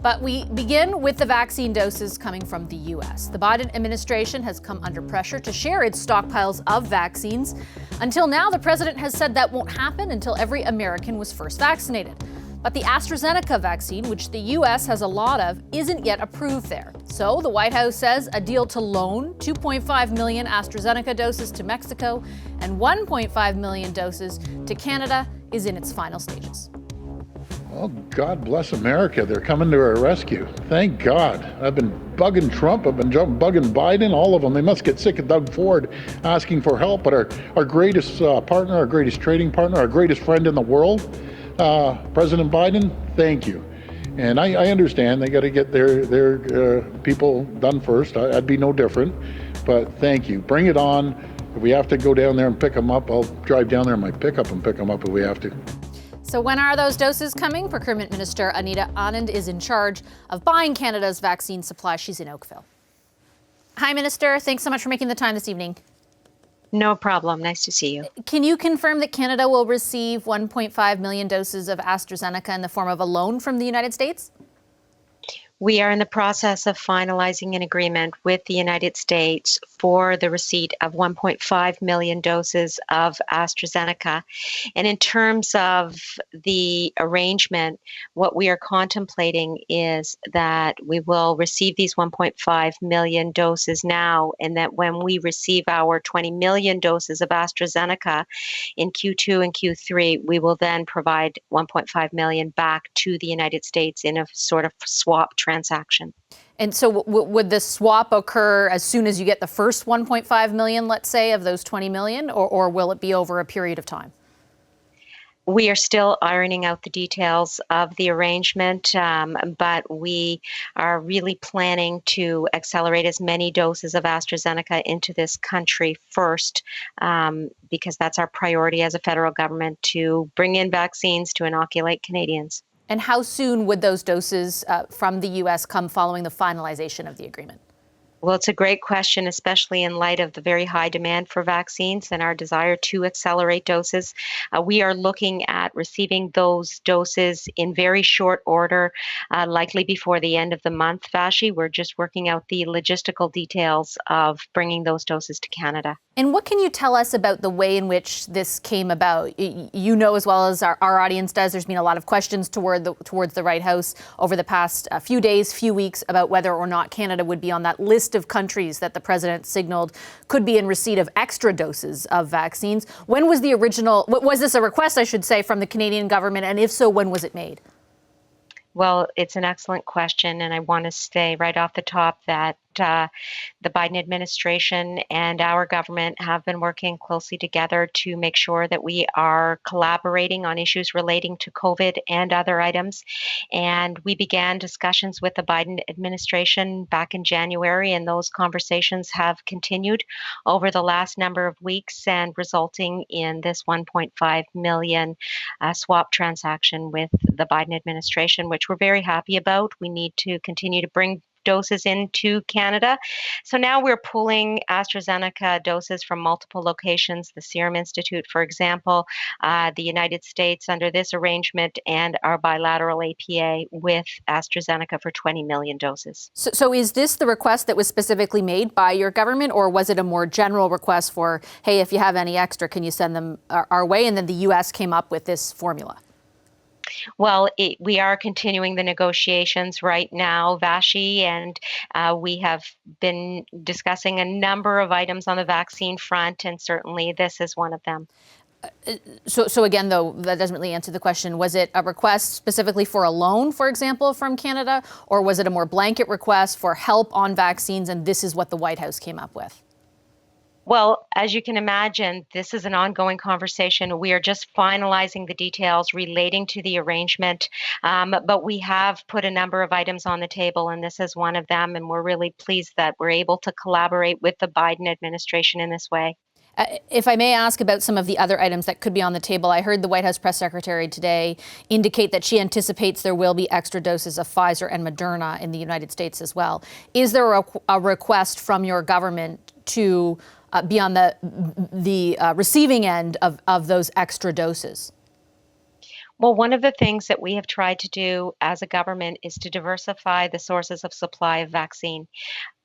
But we begin with the vaccine doses coming from the U.S. The Biden administration has come under pressure to share its stockpiles of vaccines. Until now, the president has said that won't happen until every American was first vaccinated. But the AstraZeneca vaccine, which the U.S. has a lot of, isn't yet approved there. So the White House says a deal to loan 2.5 million AstraZeneca doses to Mexico and 1.5 million doses to Canada is in its final stages. Well, God bless America. They're coming to our rescue. Thank God. I've been bugging Trump. I've been bugging Biden, all of them. They must get sick of Doug Ford asking for help. But our greatest partner, our greatest trading partner, our greatest friend in the world, President Biden, thank you. And I understand they got to get their people done first. I'd be no different. But thank you. Bring it on. If we have to go down there and pick them up, I'll drive down there in my pickup and pick them up if we have to. So when are those doses coming? Procurement Minister Anita Anand is in charge of buying Canada's vaccine supply. She's in Oakville. Hi, Minister. Thanks so much for making the time this evening. No problem. Nice to see you. Can you confirm that Canada will receive 1.5 million doses of AstraZeneca in the form of a loan from the United States? We are in the process of finalizing an agreement with the United States for the receipt of 1.5 million doses of AstraZeneca. And in terms of the arrangement, what we are contemplating is that we will receive these 1.5 million doses now, and that when we receive our 20 million doses of AstraZeneca in Q2 and Q3, we will then provide 1.5 million back to the United States in a sort of swap transaction. And so would the swap occur as soon as you get the first 1.5 million, let's say, of those 20 million, or will it be over a period of time? We are still ironing out the details of the arrangement, but we are really planning to accelerate as many doses of AstraZeneca into this country first, because that's our priority as a federal government, to bring in vaccines to inoculate Canadians. And how soon would those doses from the U.S. come following the finalization of the agreement? Well, it's a great question, especially in light of the very high demand for vaccines and our desire to accelerate doses. We are looking at receiving those doses in very short order, likely before the end of the month, Vashi. We're just working out the logistical details of bringing those doses to Canada. And what can you tell us about the way in which this came about? You know as well as our audience does, there's been a lot of questions towards the White House over the past few days, few weeks, about whether or not Canada would be on that list of countries that the president signaled could be in receipt of extra doses of vaccines. When was the original, was this a request, I should say, from the Canadian government? And if so, when was it made? Well, it's an excellent question, and I want to say right off the top that the Biden administration and our government have been working closely together to make sure that we are collaborating on issues relating to COVID and other items. And we began discussions with the Biden administration back in January, and those conversations have continued over the last number of weeks and resulting in this 1.5 million swap transaction with the Biden administration, which we're very happy about. We need to continue to bring doses into Canada. So now we're pulling AstraZeneca doses from multiple locations, the Serum Institute, for example, the United States under this arrangement, and our bilateral APA with AstraZeneca for 20 million doses. So is this the request that was specifically made by your government, or was it a more general request for, hey, if you have any extra, can you send them our way? And then the U.S. came up with this formula. Well, we are continuing the negotiations right now, Vashi, and we have been discussing a number of items on the vaccine front, and certainly this is one of them. So again, though, that doesn't really answer the question. Was it a request specifically for a loan, for example, from Canada, or was it a more blanket request for help on vaccines, and this is what the White House came up with? Well, as you can imagine, this is an ongoing conversation. We are just finalizing the details relating to the arrangement, but we have put a number of items on the table, and this is one of them, and we're really pleased that we're able to collaborate with the Biden administration in this way. If I may ask about some of the other items that could be on the table, I heard the White House press secretary today indicate that she anticipates there will be extra doses of Pfizer and Moderna in the United States as well. Is there a request from your government to be on the receiving end of those extra doses? Well, one of the things that we have tried to do as a government is to diversify the sources of supply of vaccine.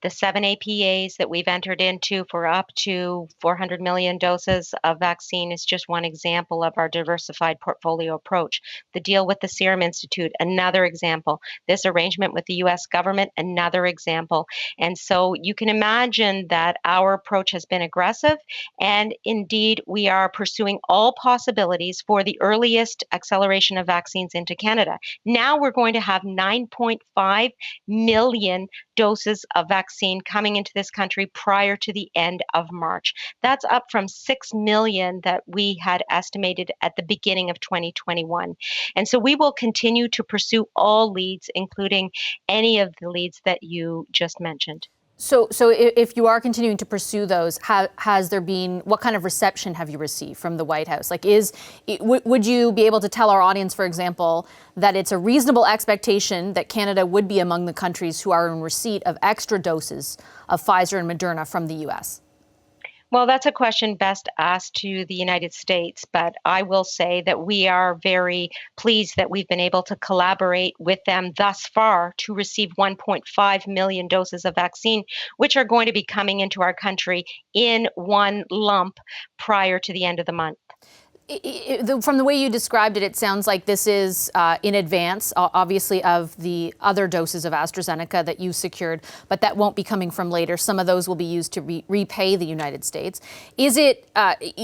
The 7 APAs that we've entered into for up to 400 million doses of vaccine is just one example of our diversified portfolio approach. The deal with the Serum Institute, another example. This arrangement with the US government, another example. And so you can imagine that our approach has been aggressive, and indeed we are pursuing all possibilities for the earliest acceleration of vaccines into Canada. Now we're going to have 9.5 million doses of vaccine coming into this country prior to the end of March. That's up from 6 million that we had estimated at the beginning of 2021. And so we will continue to pursue all leads, including any of the leads that you just mentioned. So if you are continuing to pursue those, has there been, what kind of reception have you received from the White House? Like, would you be able to tell our audience, for example, that it's a reasonable expectation that Canada would be among the countries who are in receipt of extra doses of Pfizer and Moderna from the US? Well, that's a question best asked to the United States, but I will say that we are very pleased that we've been able to collaborate with them thus far to receive 1.5 million doses of vaccine, which are going to be coming into our country in one lump prior to the end of the month. From the way you described it, it sounds like this is in advance, obviously, of the other doses of AstraZeneca that you secured, but that won't be coming from later. Some of those will be used to repay the United States. Is it,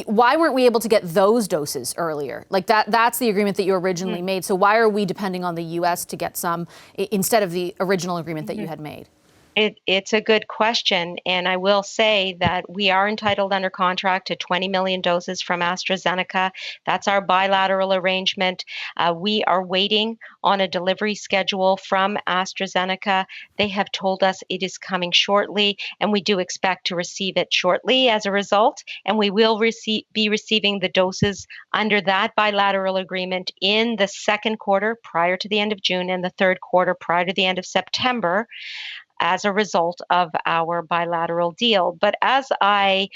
why weren't we able to get those doses earlier? Like that's the agreement that you originally made. So why are we depending on the U.S. to get some instead of the original agreement that you had made? It's a good question, and I will say that we are entitled under contract to 20 million doses from AstraZeneca. That's our bilateral arrangement. We are waiting on a delivery schedule from AstraZeneca. They have told us it is coming shortly, and we do expect to receive it shortly as a result, and we will be receiving the doses under that bilateral agreement in the second quarter prior to the end of June and the third quarter prior to the end of September, as a result of our bilateral deal. But as I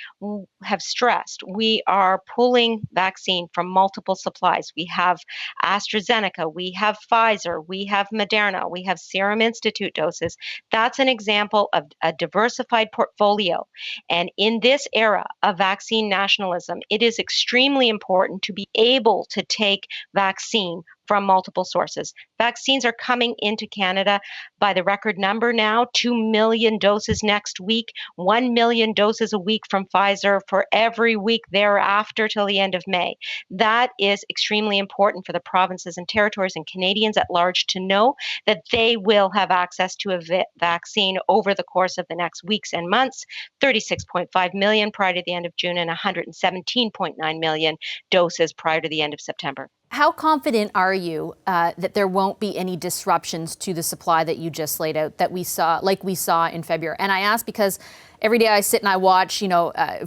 have stressed, we are pulling vaccine from multiple supplies. We have AstraZeneca, we have Pfizer, we have Moderna, we have Serum Institute doses. That's an example of a diversified portfolio. And in this era of vaccine nationalism, it is extremely important to be able to take vaccine from multiple sources. Vaccines are coming into Canada by the record number now, 2 million doses next week, 1 million doses a week from Pfizer for every week thereafter till the end of May. That is extremely important for the provinces and territories and Canadians at large to know that they will have access to a vaccine over the course of the next weeks and months, 36.5 million prior to the end of June and 117.9 million doses prior to the end of September. How confident are you that there won't be any disruptions to the supply that you just laid out that we saw, like we saw in February? And I ask because every day I sit and I watch,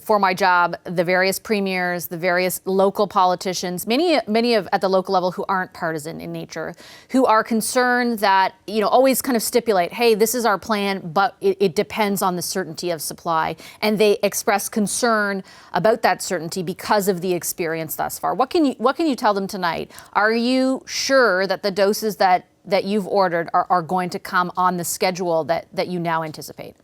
for my job, the various premiers, the various local politicians, many of at the local level who aren't partisan in nature, who are concerned that, always kind of stipulate, hey, this is our plan, but it depends on the certainty of supply. And they express concern about that certainty because of the experience thus far. What can you tell them tonight? Are you sure that the doses that you've ordered are going to come on the schedule that you now anticipate?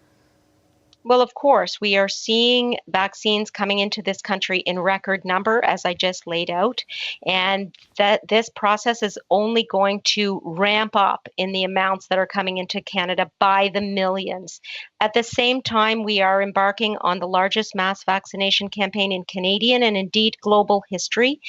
Well, of course, we are seeing vaccines coming into this country in record number, as I just laid out, and that this process is only going to ramp up in the amounts that are coming into Canada by the millions. At the same time, we are embarking on the largest mass vaccination campaign in Canadian and indeed global history,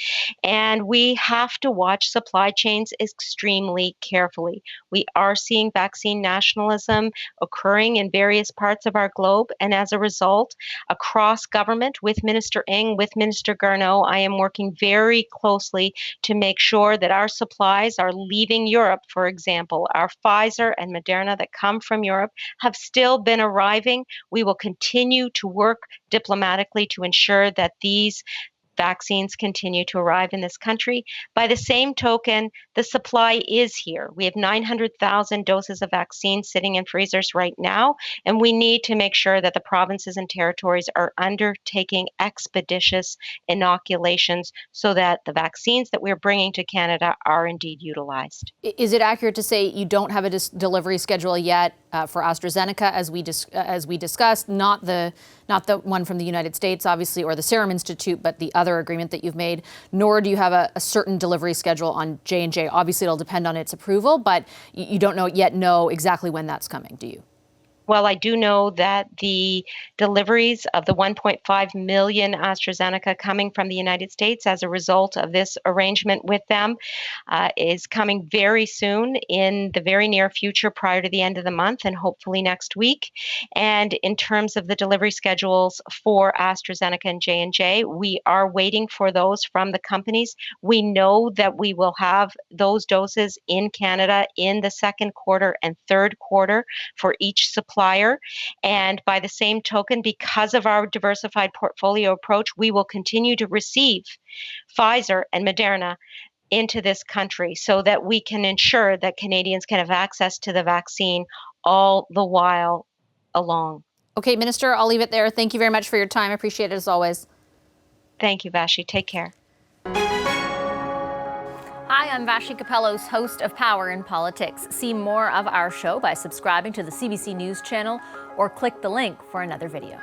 and we have to watch supply chains extremely carefully. We are seeing vaccine nationalism occurring in various parts of our globe. And as a result, across government with Minister Ng, with Minister Garneau, I am working very closely to make sure that our supplies are leaving Europe, for example. Our Pfizer and Moderna that come from Europe have still been arriving. We will continue to work diplomatically to ensure that these vaccines continue to arrive in this country. By the same token, the supply is here. We have 900,000 doses of vaccine sitting in freezers right now, and we need to make sure that the provinces and territories are undertaking expeditious inoculations so that the vaccines that we're bringing to Canada are indeed utilized. Is it accurate to say you don't have a delivery schedule yet for AstraZeneca, as we discussed, not the one from the United States, obviously, or the Serum Institute, but the other agreement that you've made, nor do you have a certain delivery schedule on J&J. Obviously, it'll depend on its approval, but you don't know exactly when that's coming, do you? Well, I do know that the deliveries of the 1.5 million AstraZeneca coming from the United States as a result of this arrangement with them is coming very soon, in the very near future, prior to the end of the month and hopefully next week. And in terms of the delivery schedules for AstraZeneca and J&J, we are waiting for those from the companies. We know that we will have those doses in Canada in the second quarter and third quarter for each supplier. And by the same token, because of our diversified portfolio approach, we will continue to receive Pfizer and Moderna into this country so that we can ensure that Canadians can have access to the vaccine all the while along. Okay, Minister, I'll leave it there. Thank you very much for your time. I appreciate it as always. Thank you, Vashi. Take care. Hi, I'm Vashi Capellos, host of Power in Politics. See more of our show by subscribing to the CBC News channel or click the link for another video.